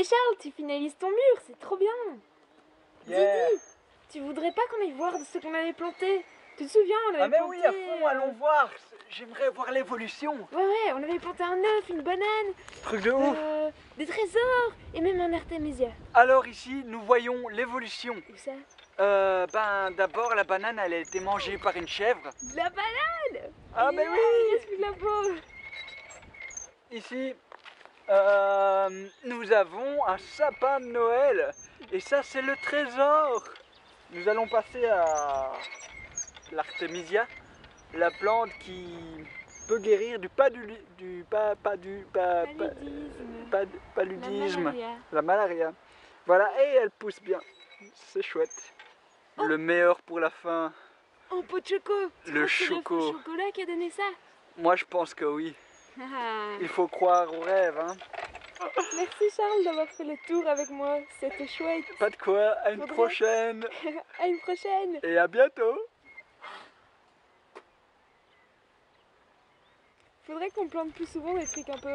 Charles, tu finalises ton mur, c'est trop bien. Yeah. Didi, tu voudrais pas qu'on aille voir ce qu'on avait planté? Tu te souviens, on avait Ah mais planté... oui, à fond, allons voir. J'aimerais voir l'évolution. Ouais, on avait planté un œuf, une banane, Truc de ouf. des trésors et même un artémisia. Alors ici, nous voyons l'évolution. Où ça? D'abord, la banane, elle a été mangée par une chèvre. De la banane! Ah mais Il oui. reste plus de la peau. Ici, nous avons un sapin de Noël. Et ça, c'est le trésor. Nous allons passer à l'artémisia, la plante qui peut guérir du paludisme, la malaria. Voilà, et elle pousse bien. C'est chouette. Oh. Le meilleur pour la fin. En pot de choco. Le choco. C'est le chocolat qui a donné ça. Moi, je pense que oui. Ah. Il faut croire au rêve, hein. Merci Charles d'avoir fait le tour avec moi. C'était chouette. Pas de quoi. À une prochaine. À une prochaine. Et à bientôt. Faudrait qu'on plante plus souvent des trucs un peu...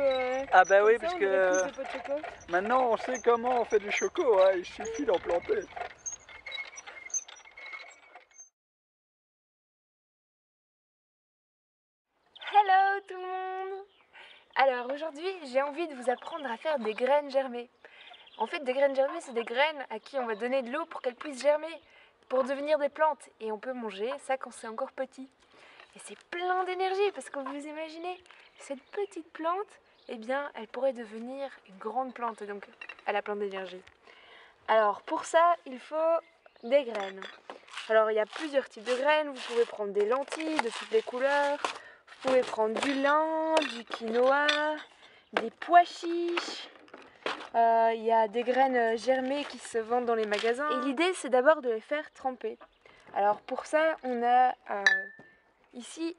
ah bah oui, ça, parce on que aurait plus de pot de choco. maintenant on sait comment on fait du choco, hein. Il suffit d'en planter. Hello tout le monde! Alors aujourd'hui j'ai envie de vous apprendre à faire des graines germées. En fait des graines germées c'est des graines à qui on va donner de l'eau pour qu'elles puissent germer, pour devenir des plantes. Et on peut manger ça quand c'est encore petit. Et c'est plein d'énergie parce que vous imaginez, cette petite plante, eh bien elle pourrait devenir une grande plante, donc elle a plein d'énergie. Alors pour ça il faut des graines. Alors il y a plusieurs types de graines, vous pouvez prendre des lentilles de toutes les couleurs, vous pouvez prendre du lin, du quinoa, des pois chiches, il y a des graines germées qui se vendent dans les magasins. Et l'idée c'est d'abord de les faire tremper. Alors pour ça on a ici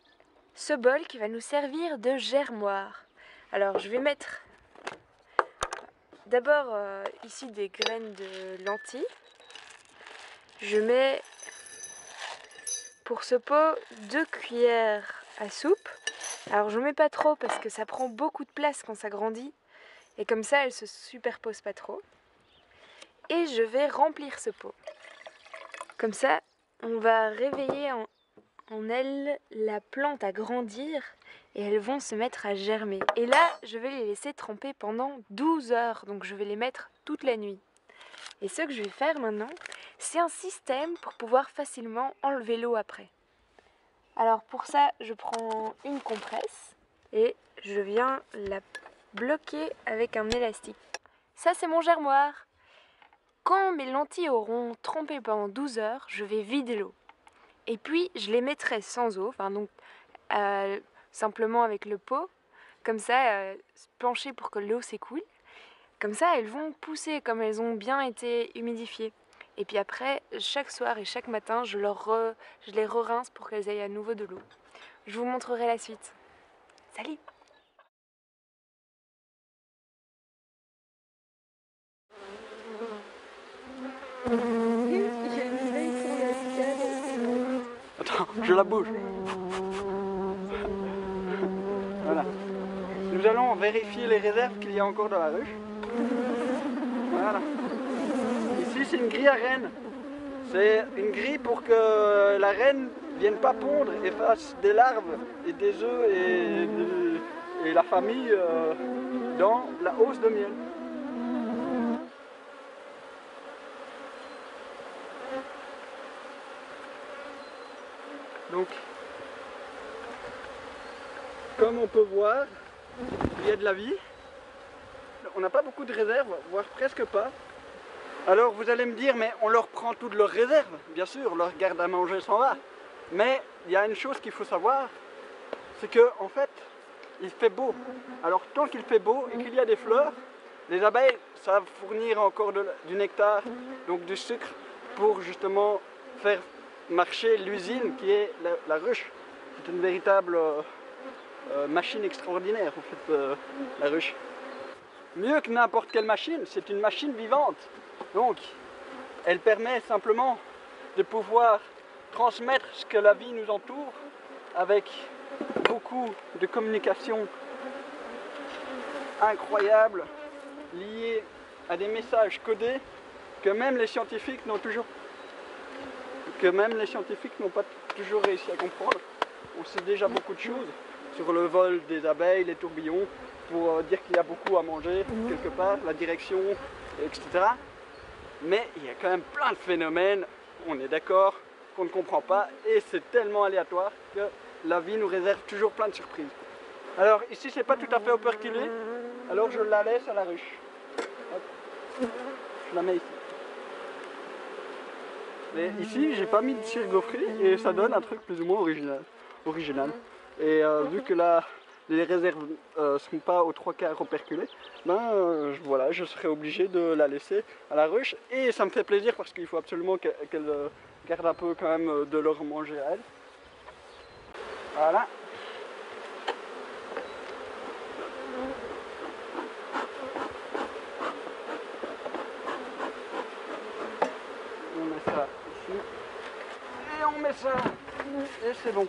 ce bol qui va nous servir de germoir. Alors je vais mettre d'abord ici des graines de lentilles. Je mets pour ce pot 2 cuillères à soupe. Alors je ne mets pas trop parce que ça prend beaucoup de place quand ça grandit. Et comme ça elle se superpose pas trop. Et je vais remplir ce pot. Comme ça on va réveiller en elles la plante à grandir et elles vont se mettre à germer. Et là je vais les laisser tremper pendant 12 heures. Donc je vais les mettre toute la nuit. Et ce que je vais faire maintenant, c'est un système pour pouvoir facilement enlever l'eau après. Alors pour ça, je prends une compresse et je viens la bloquer avec un élastique. Ça c'est mon germoir. Quand mes lentilles auront trempé pendant 12 heures, je vais vider l'eau. Et puis je les mettrai sans eau, simplement avec le pot, comme ça, pencher pour que l'eau s'écoule. Comme ça, elles vont pousser comme elles ont bien été humidifiées. Et puis après, chaque soir et chaque matin, je les re-rince pour qu'elles aient à nouveau de l'eau. Je vous montrerai la suite. Salut! Attends, je la bouge. Voilà. Nous allons vérifier les réserves qu'il y a encore dans la ruche. Voilà. Ici, c'est une grille à reine. C'est une grille pour que la reine ne vienne pas pondre et fasse des larves et des œufs et la famille dans la hausse de miel. Donc, comme on peut voir, il y a de la vie. On n'a pas beaucoup de réserves, voire presque pas. Alors vous allez me dire, mais on leur prend toutes leurs réserves. Bien sûr, leur garde à manger s'en va. Mais il y a une chose qu'il faut savoir, c'est que en fait, il fait beau. Alors tant qu'il fait beau et qu'il y a des fleurs, les abeilles savent fournir encore du nectar, donc du sucre, pour justement faire marcher l'usine qui est la ruche. C'est une véritable machine extraordinaire en fait, la ruche. Mieux que n'importe quelle machine, c'est une machine vivante. Donc, elle permet simplement de pouvoir transmettre ce que la vie nous entoure avec beaucoup de communication incroyable liée à des messages codés que même les scientifiques n'ont pas toujours réussi à comprendre. On sait déjà beaucoup de choses sur le vol des abeilles, les tourbillons, pour dire qu'il y a beaucoup à manger quelque part, la direction, etc. Mais il y a quand même plein de phénomènes, on est d'accord, qu'on ne comprend pas, et c'est tellement aléatoire que la vie nous réserve toujours plein de surprises. Alors ici c'est pas tout à fait operculé, alors je la laisse à la ruche. Hop. Je la mets ici. Mais ici j'ai pas mis de cire gaufrée et ça donne un truc plus ou moins original. Et vu que là les réserves ne sont pas aux 3/4 operculées, ben voilà, je serai obligé de la laisser à la ruche. Et ça me fait plaisir parce qu'il faut absolument qu'elle garde un peu quand même de leur manger à elle. Voilà. On met ça ici. Et on met ça. Et c'est bon.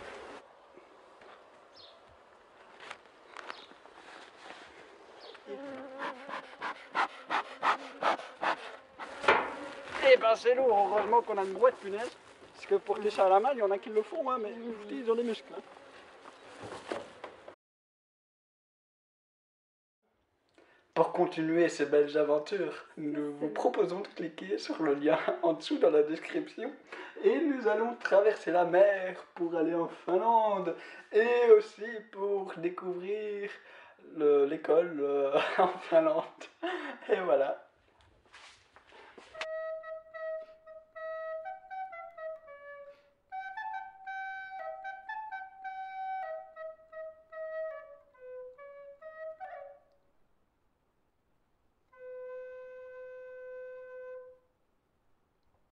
Et ben c'est lourd, heureusement qu'on a une boîte punaise. Parce que pour porter ça à la main, il y en a qui le font, hein, mais ils ont des muscles. Hein. Pour continuer ces belles aventures, nous vous proposons de cliquer sur le lien en dessous dans la description et nous allons traverser la mer pour aller en Finlande et aussi pour découvrir l'école en Finlande. Et voilà.